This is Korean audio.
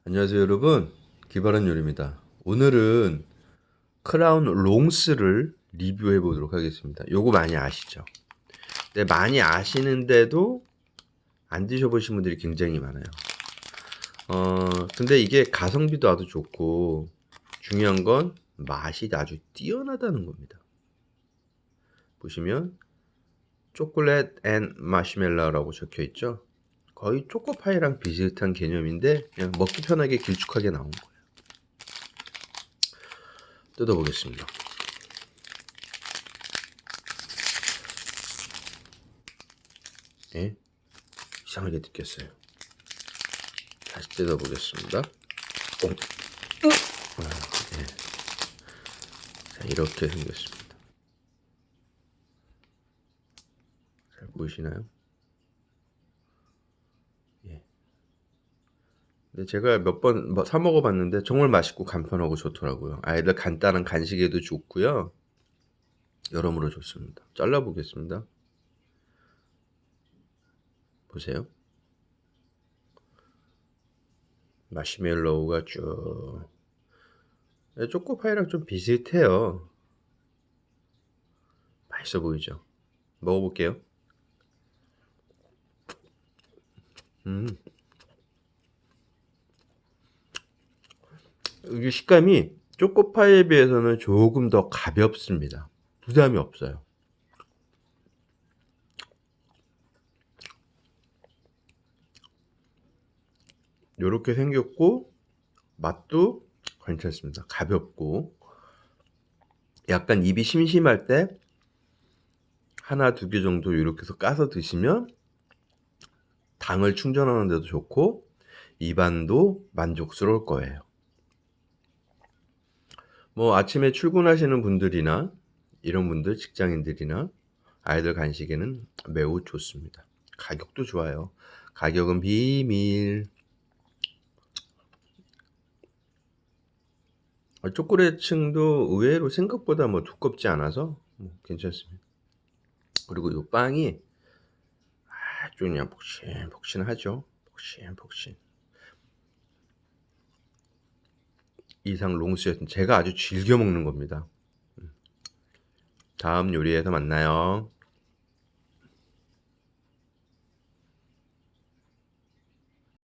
안녕하세요 여러분, 기발한 요리입니다. 오늘은 크라운 롱스를 리뷰해 보도록 하겠습니다. 요거 많이 아시죠? 네, 많이 아시는데도 안 드셔보신 분들이 굉장히 많아요. 근데 이게 가성비도 아주 좋고 중요한 건 맛이 아주 뛰어나다는 겁니다. 보시면 초콜릿 앤 마시멜로라고 적혀 있죠? 거의 초코파이랑 비슷한 개념인데 그냥 먹기 편하게 길쭉하게 나온 거예요. 뜯어보겠습니다. 예? 이상하게 느꼈어요. 다시 뜯어보겠습니다. 오. 네. 자, 이렇게 생겼습니다. 잘 보이시나요? 예. 근데 제가 몇 번 사 먹어봤는데 정말 맛있고 간편하고 좋더라고요. 아이들 간단한 간식에도 좋고요. 여러모로 좋습니다. 잘라보겠습니다. 보세요. 마시멜로우가 쭉. 초코파이랑 좀 비슷해요. 맛있어 보이죠? 먹어볼게요. 이게 식감이 초코파이에 비해서는 조금 더 가볍습니다. 부담이 없어요. 요렇게 생겼고 맛도 괜찮습니다. 가볍고 약간 입이 심심할 때 하나 두 개 정도 이렇게 해서 까서 드시면 당을 충전하는 데도 좋고 입안도 만족스러울 거예요. 뭐 아침에 출근하시는 분들이나 이런 분들, 직장인들이나 아이들 간식에는 매우 좋습니다. 가격도 좋아요. 가격은 비밀. 초콜릿층도 의외로 생각보다 뭐 두껍지 않아서 괜찮습니다. 그리고 이 빵이 아주 그냥 폭신폭신하죠. 폭신폭신. 이상 롱스였던 제가 아주 즐겨 먹는 겁니다. 다음 요리에서 만나요.